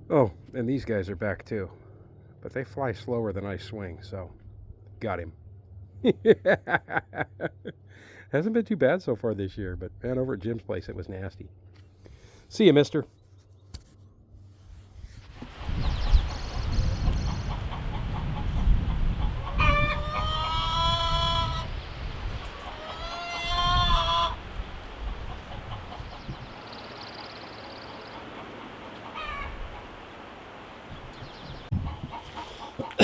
Oh, and these guys are back too. But they fly slower than I swing, so got him. Hasn't been too bad so far this year, but man, over at Jim's place it was nasty. See you, mister. I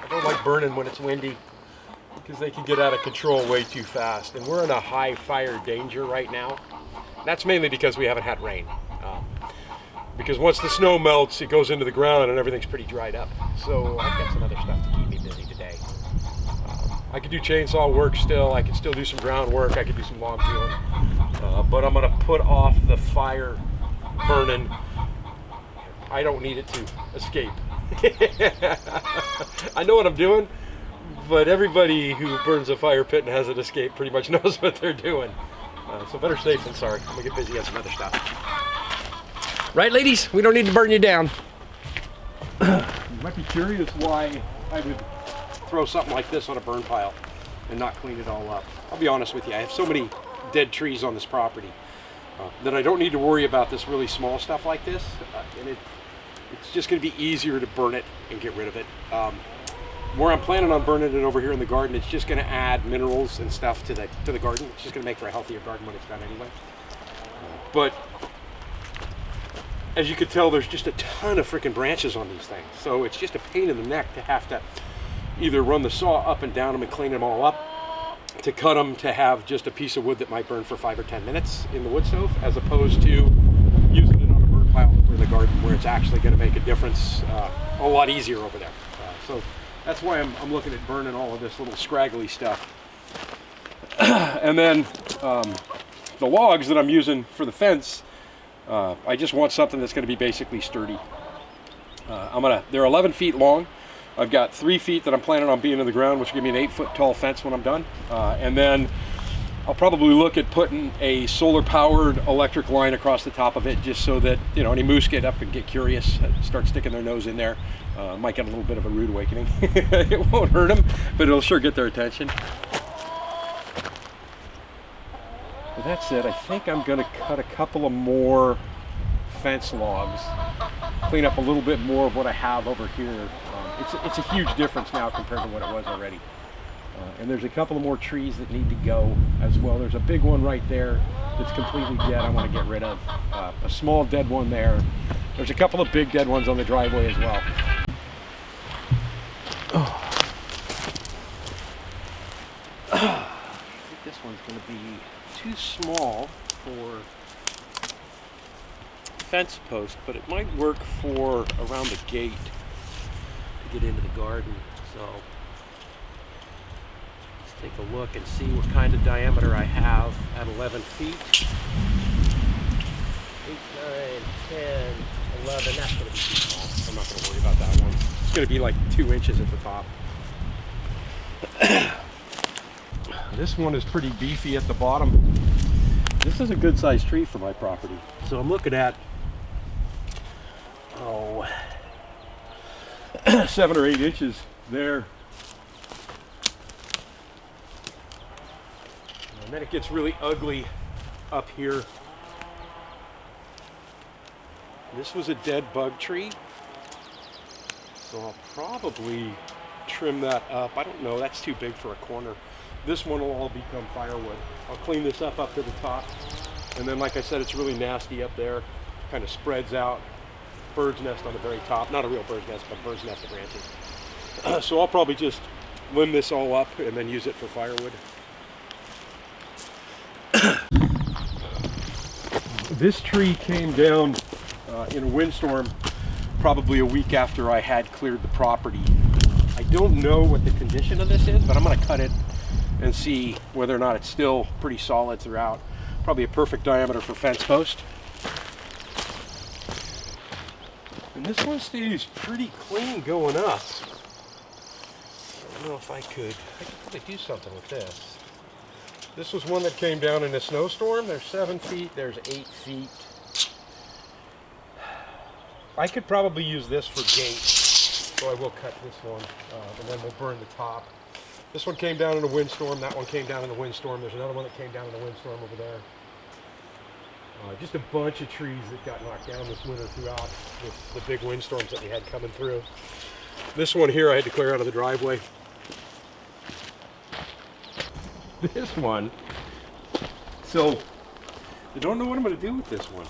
don't like burning when it's windy because they can get out of control way too fast. And we're in a high fire danger right now. That's mainly because we haven't had rain. Because once the snow melts, it goes into the ground and everything's pretty dried up. So I've got some other stuff to keep me busy today. I could do chainsaw work still. I could still do some ground work. I could do some log peeling. But I'm gonna put off the fire burning. I don't need it to escape. I know what I'm doing, but everybody who burns a fire pit and has it escape pretty much knows what they're doing. So better safe than sorry. I'm gonna get busy on some other stuff. Right, ladies? We don't need to burn you down. You might be curious why I would throw something like this on a burn pile and not clean it all up. I'll be honest with you, I have so many dead trees on this property that I don't need to worry about this really small stuff like this, and it's just going to be easier to burn it and get rid of it. Where I'm planning on burning it over here in the garden, it's just going to add minerals and stuff to the garden. It's just going to make for a healthier garden when it's done anyway. But as you can tell, there's just a ton of freaking branches on these things, so it's just a pain in the neck to have to either run the saw up and down them and clean them all up, to cut them to have just a piece of wood that might burn for 5 or 10 minutes in the wood stove, as opposed to using it on a burn pile over in the garden where it's actually going to make a difference a lot easier over there. So that's why I'm looking at burning all of this little scraggly stuff. And then the logs that I'm using for the fence, I just want something that's going to be basically sturdy. They're 11 feet long. I've got 3 feet that I'm planning on being in the ground, which will give me an 8-foot tall fence when I'm done. And then I'll probably look at putting a solar powered electric line across the top of it, just so that, you know, any moose get up and get curious, start sticking their nose in there. Might get a little bit of a rude awakening. It won't hurt them, but it'll sure get their attention. With that said, I think I'm going to cut a couple of more fence logs, clean up a little bit more of what I have over here. It's a huge difference now compared to what it was already. And there's a couple of more trees that need to go as well. There's a big one right there that's completely dead I want to get rid of. A small dead one there. There's a couple of big dead ones on the driveway as well. I think this one's going to be too small for fence post, but it might work for around the gate to get into the garden. So let's take a look and see what kind of diameter I have at 11 feet. 8, 9, 10, 11, that's going to be too small. I'm not going to worry about that one. It's going to be like 2 inches at the top. This one is pretty beefy at the bottom. This is a good sized tree for my property. So I'm looking at 7 or 8 inches there. And then it gets really ugly up here. This was a dead bug tree, so I'll probably trim that up. I don't know, that's too big for a corner. This one will all become firewood. I'll clean this up to the top, and then like I said, it's really nasty up there. Kind of spreads out. Bird's nest on the very top. Not a real bird's nest, but bird's nest of branches. So I'll probably just limb this all up and then use it for firewood. This tree came down in a windstorm probably a week after I had cleared the property. I don't know what the condition of this is, but I'm going to cut it and see whether or not it's still pretty solid throughout. Probably a perfect diameter for fence post. And this one stays pretty clean going up. I don't know if I could probably do something with this. This was one that came down in a snowstorm. There's 7 feet, there's 8 feet. I could probably use this for gates, so I will cut this one, and then we'll burn the top. This one came down in a windstorm, that one came down in a windstorm. There's another one that came down in a windstorm over there. Just a bunch of trees that got knocked down this winter throughout with the big windstorms that we had coming through. This one here I had to clear out of the driveway. This one, so I don't know what I'm going to do with this one.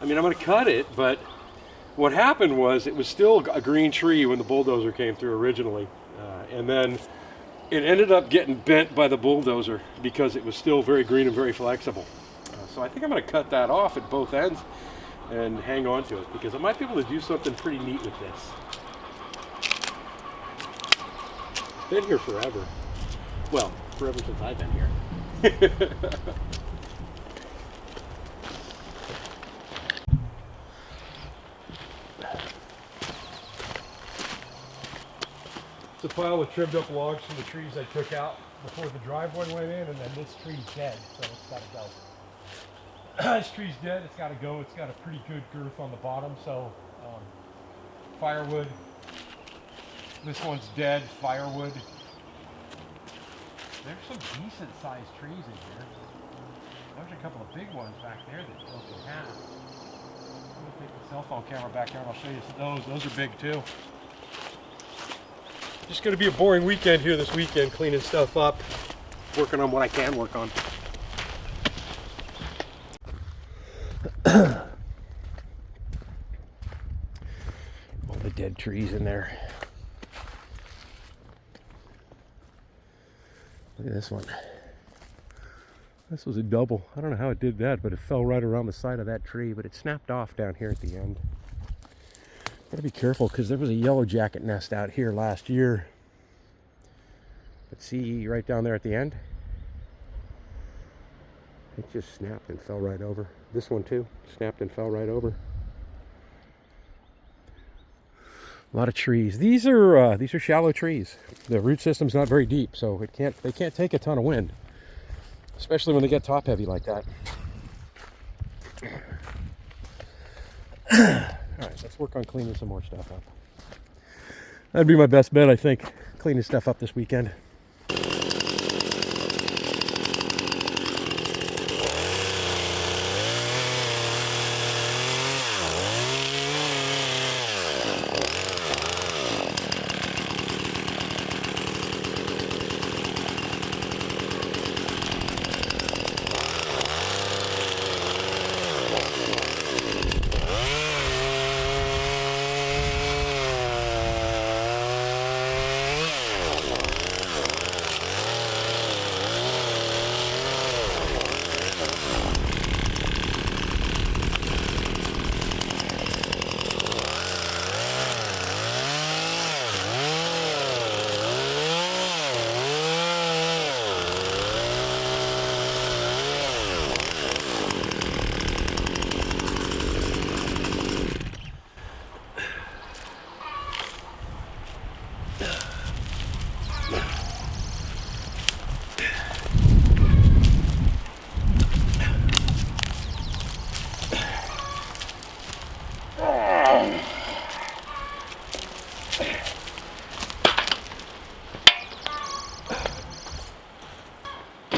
I mean, I'm going to cut it, but what happened was it was still a green tree when the bulldozer came through originally. And then it ended up getting bent by the bulldozer because it was still very green and very flexible. So I think I'm going to cut that off at both ends and hang on to it because I might be able to do something pretty neat with this. It's been here forever. Well, forever since I've been here. It's a pile of trimmed up logs from the trees I took out before the driveway went in, and then this tree's dead, so it's got to go. This tree's dead, it's got to go. It's got a pretty good girth on the bottom, so firewood. This one's dead, firewood. There's some decent sized trees in here. There's a couple of big ones back there that broke in half. I'm going to take the cell phone camera back there and I'll show you those. Those are big too. Just going to be a boring weekend here this weekend, cleaning stuff up, working on what I can work on. All the dead trees in there. Look at this one. This was a double. I don't know how it did that, but it fell right around the side of that tree, but it snapped off down here at the end. Gotta be careful because there was a yellow jacket nest out here last year. But see right down there at the end? It just snapped and fell right over. This one too, snapped and fell right over. A lot of trees. These are shallow trees. The root system's not very deep, so they can't take a ton of wind, especially when they get top heavy like that. All right, let's work on cleaning some more stuff up. That'd be my best bet, I think, cleaning stuff up this weekend.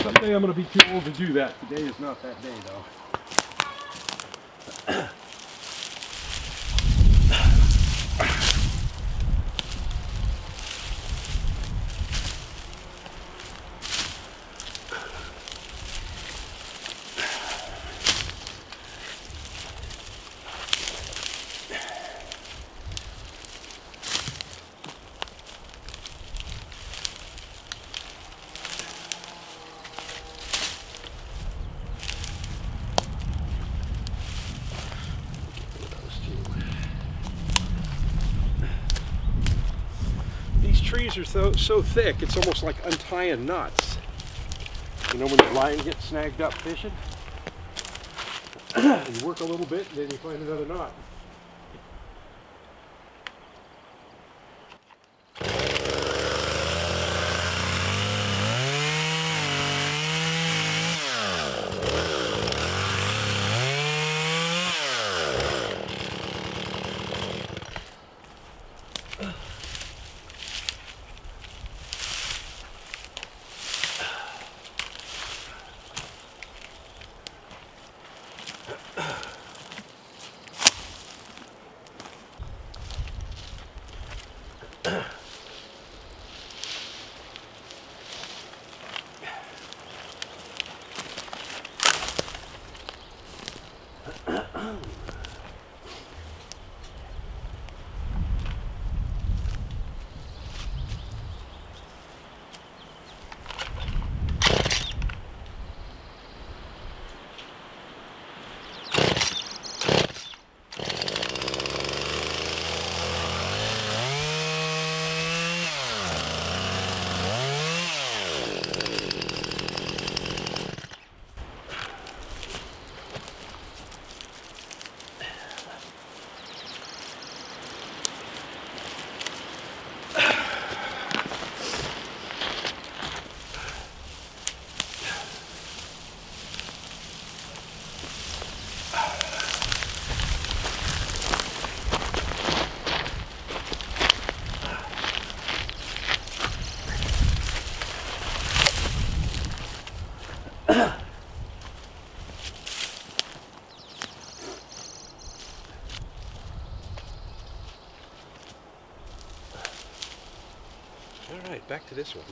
Someday I'm going to be too old to do that. Today is not that day, though. Trees are so thick, it's almost like untying knots. You know when the line gets snagged up fishing? You work a little bit and then you find another knot. All right, back to this one.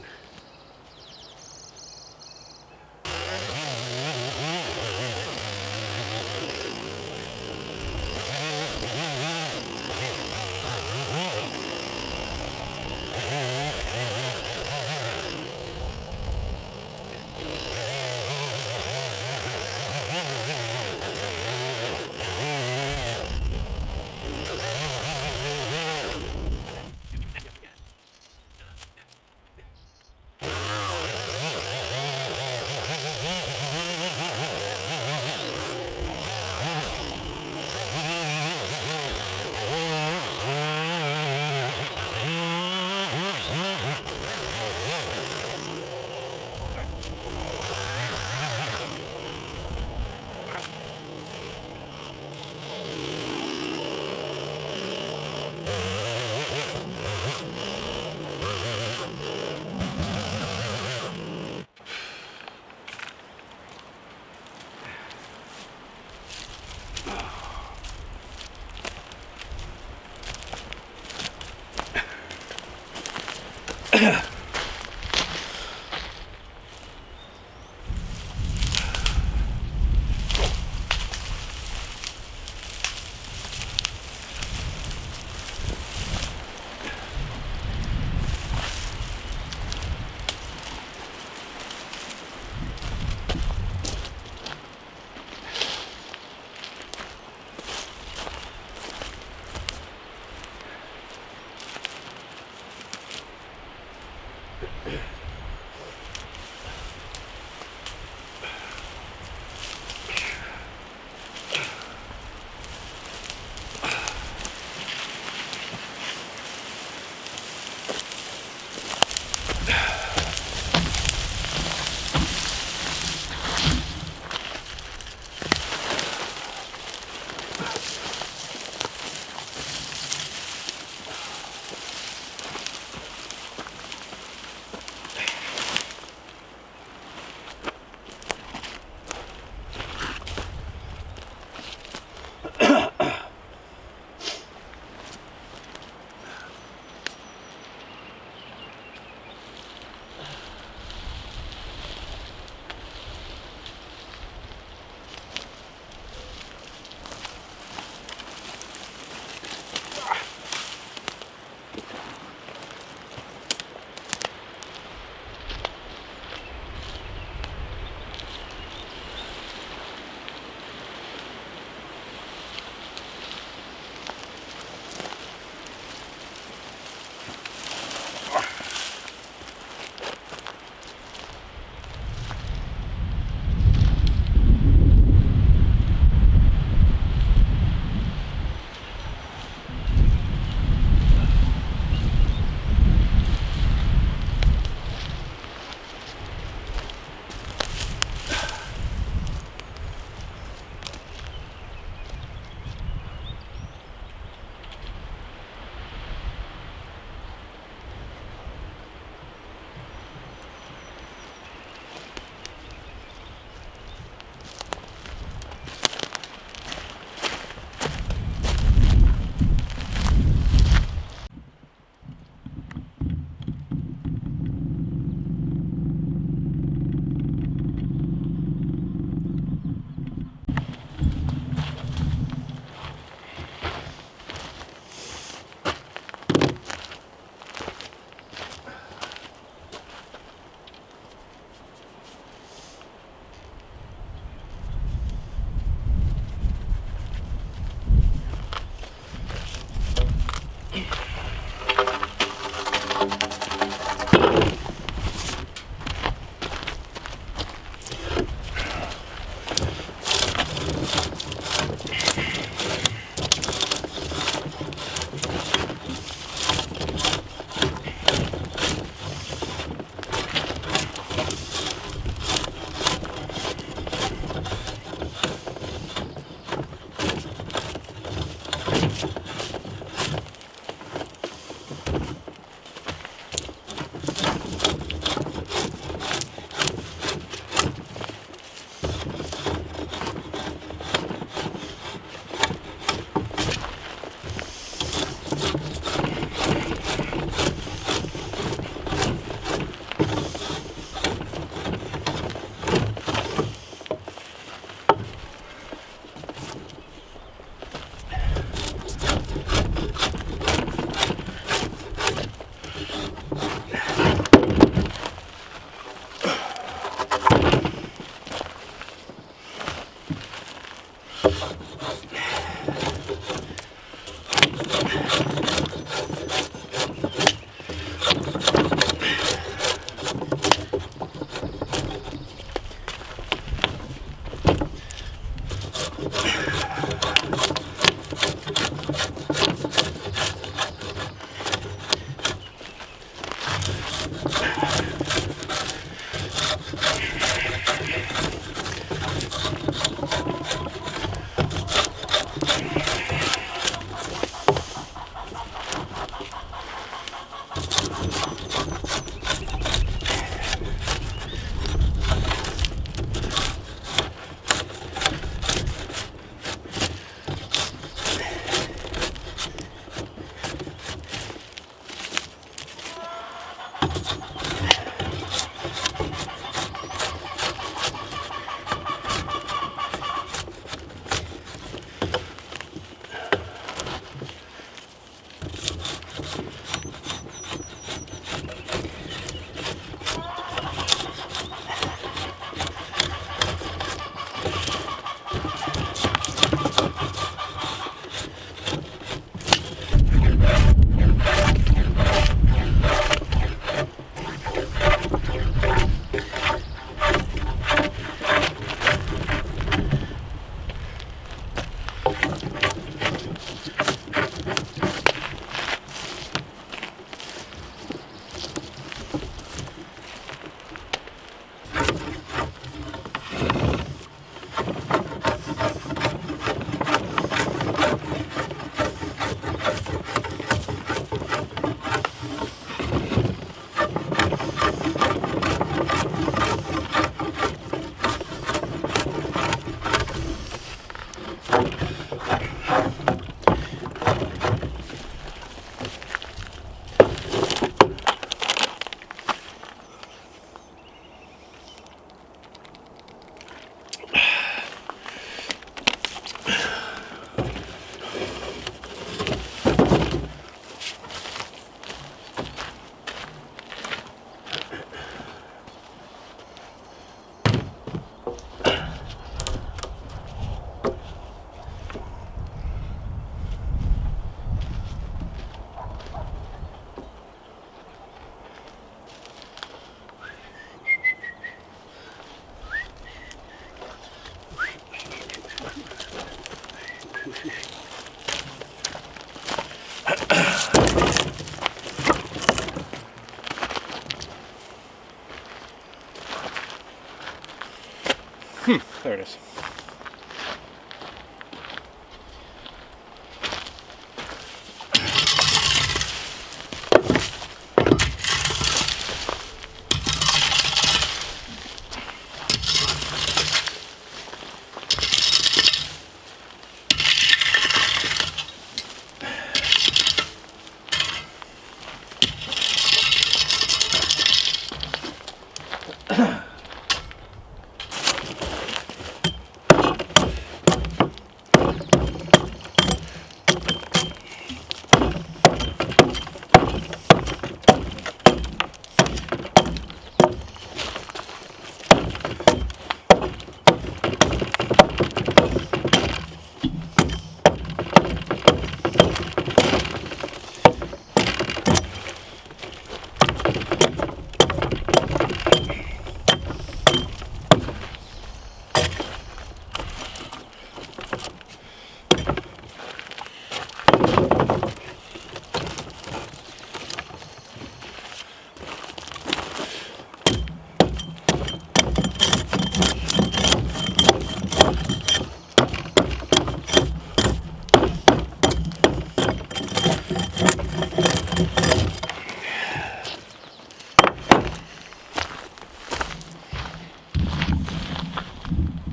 There it is.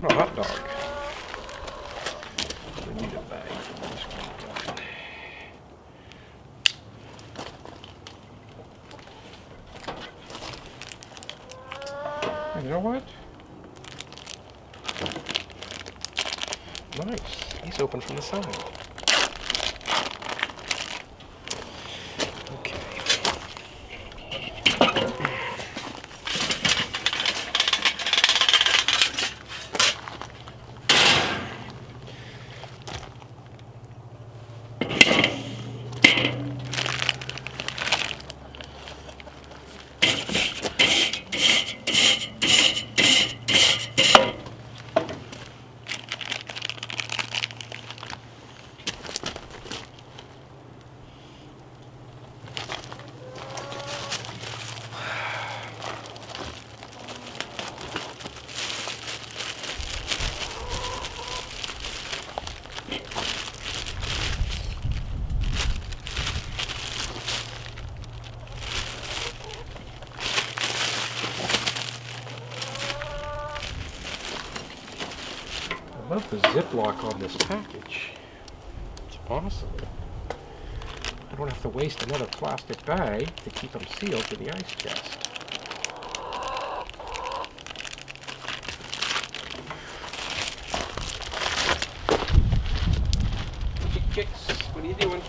Oh, hot dog. We need a bag for this one. You know what? Nice. He's open from the side. Okay. I love the Ziploc on this package. It's awesome. I don't have to waste another plastic bag to keep them sealed to the ice chest. Chicks, what are you doing?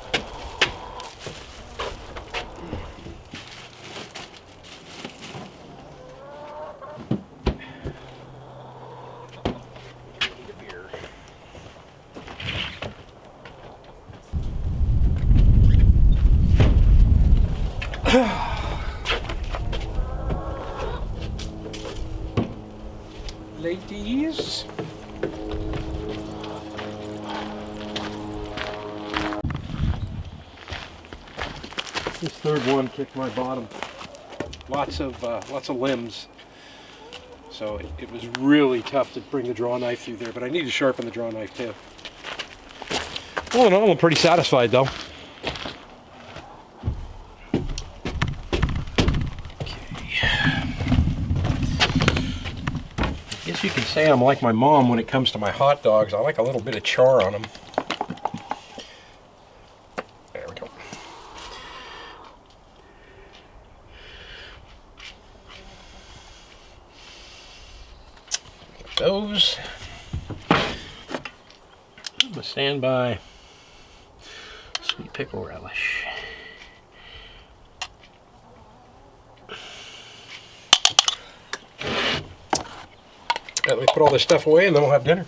Ladies. This third one kicked my bottom. Lots of limbs. So it was really tough to bring the draw knife through there, but I need to sharpen the draw knife too. All in all, I'm pretty satisfied though. I guess you can say I'm like my mom when it comes to my hot dogs. I like a little bit of char on them. There we go. Get those. I'm gonna stand by sweet pickle relish. Let me put all this stuff away and then we'll have dinner.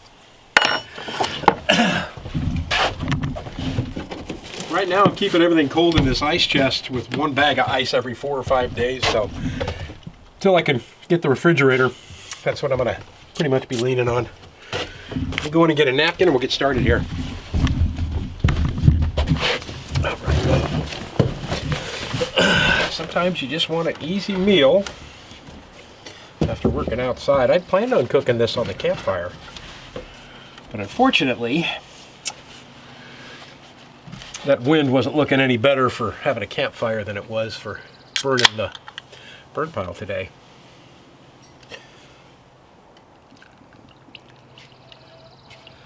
Right now I'm keeping everything cold in this ice chest with one bag of ice every 4 or 5 days, so until I can get the refrigerator, that's what I'm gonna pretty much be leaning on. We'll go in and get a napkin and we'll get started here. All right. Sometimes you just want an easy meal. after working outside. I planned on cooking this on the campfire, but unfortunately, that wind wasn't looking any better for having a campfire than it was for burning the burn pile today.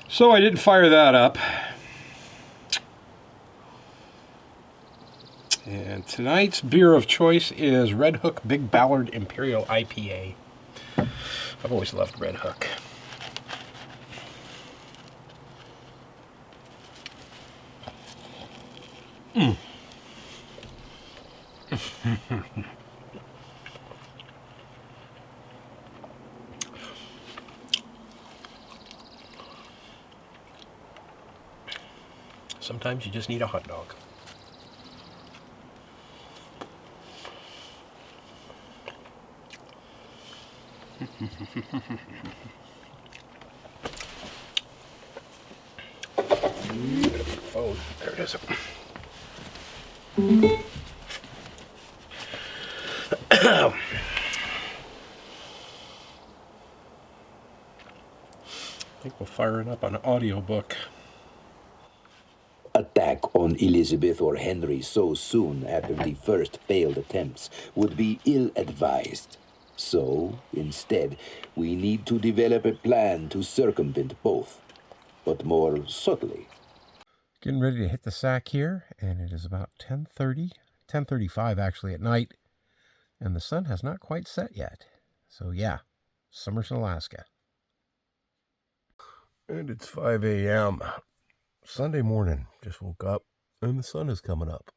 So I didn't fire that up. And tonight's beer of choice is Red Hook Big Ballard Imperial IPA. I've always loved Red Hook. Sometimes you just need a hot dog. Oh, there it is. I think we'll fire it up on an audiobook. Attack on Elizabeth or Henry so soon after the first failed attempts would be ill-advised. So, instead, we need to develop a plan to circumvent both, but more subtly. Getting ready to hit the sack here, and it is about 10:30, 10:35 actually at night, and the sun has not quite set yet. So yeah, summer's in Alaska. And it's 5 a.m. Sunday morning. Just woke up, and the sun is coming up.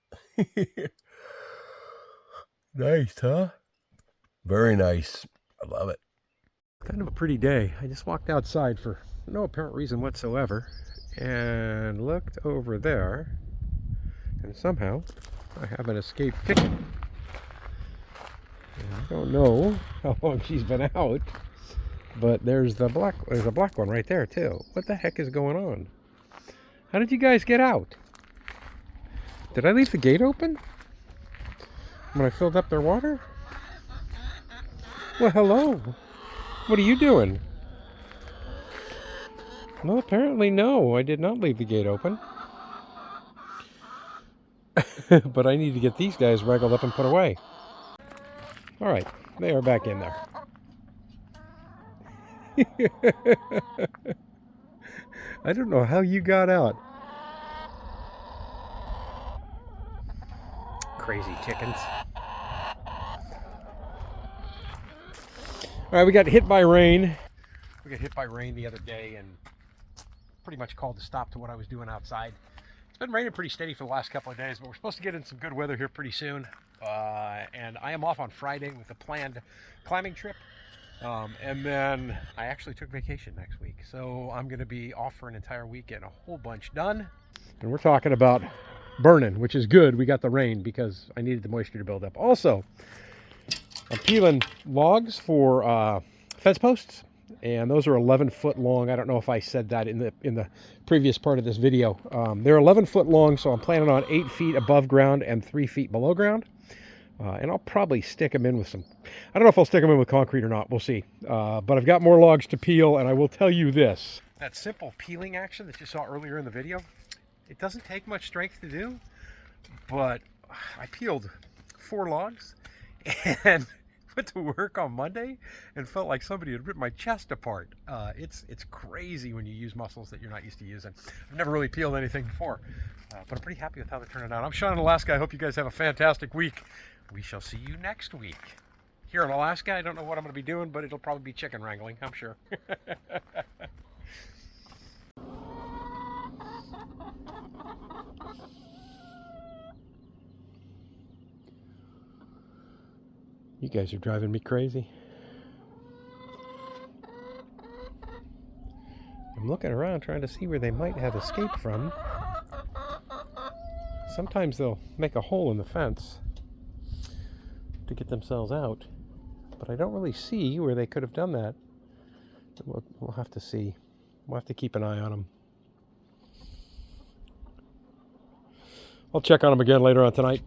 Nice, huh? Very nice. I love it. Kind of a pretty day. I just walked outside for no apparent reason whatsoever and looked over there, and somehow I have an escaped chicken. And I don't know how long she's been out, but there's a black one right there too. What the heck is going on? How did you guys get out? Did I leave the gate open when I filled up their water? Well, hello. What are you doing? Well, apparently no. I did not leave the gate open. But I need to get these guys wrangled up and put away. All right, they are back in there. I don't know how you got out. Crazy chickens. All right, we got hit by rain. We got hit by rain the other day and pretty much called a stop to what I was doing outside. It's been raining pretty steady for the last couple of days, but we're supposed to get in some good weather here pretty soon. And I am off on Friday with a planned climbing trip. And then I actually took vacation next week. So I'm going to be off for an entire week, getting a whole bunch done. And we're talking about burning, which is good. We got the rain because I needed the moisture to build up. Also, I'm peeling logs for fence posts, and those are 11 foot long. I don't know if I said that in the previous part of this video. They're 11 foot long, so I'm planning on 8 feet above ground and 3 feet below ground. And I'll probably stick them in with some, I don't know if I'll stick them in with concrete or not, we'll see. But I've got more logs to peel, and I will tell you this. That simple peeling action that you saw earlier in the video, it doesn't take much strength to do, but I peeled 4 logs and went to work on Monday and felt like somebody had ripped my chest apart. It's crazy when you use muscles that you're not used to using. I've never really peeled anything before, but I'm pretty happy with how they're turning out. I'm Sean in Alaska. I hope you guys have a fantastic week. We shall see you next week. Here in Alaska, I don't know what I'm going to be doing, but it'll probably be chicken wrangling, I'm sure. You guys are driving me crazy. I'm looking around trying to see where they might have escaped from. Sometimes they'll make a hole in the fence to get themselves out, but I don't really see where they could have done that. We'll have to see. We'll have to keep an eye on them. I'll check on them again later on tonight.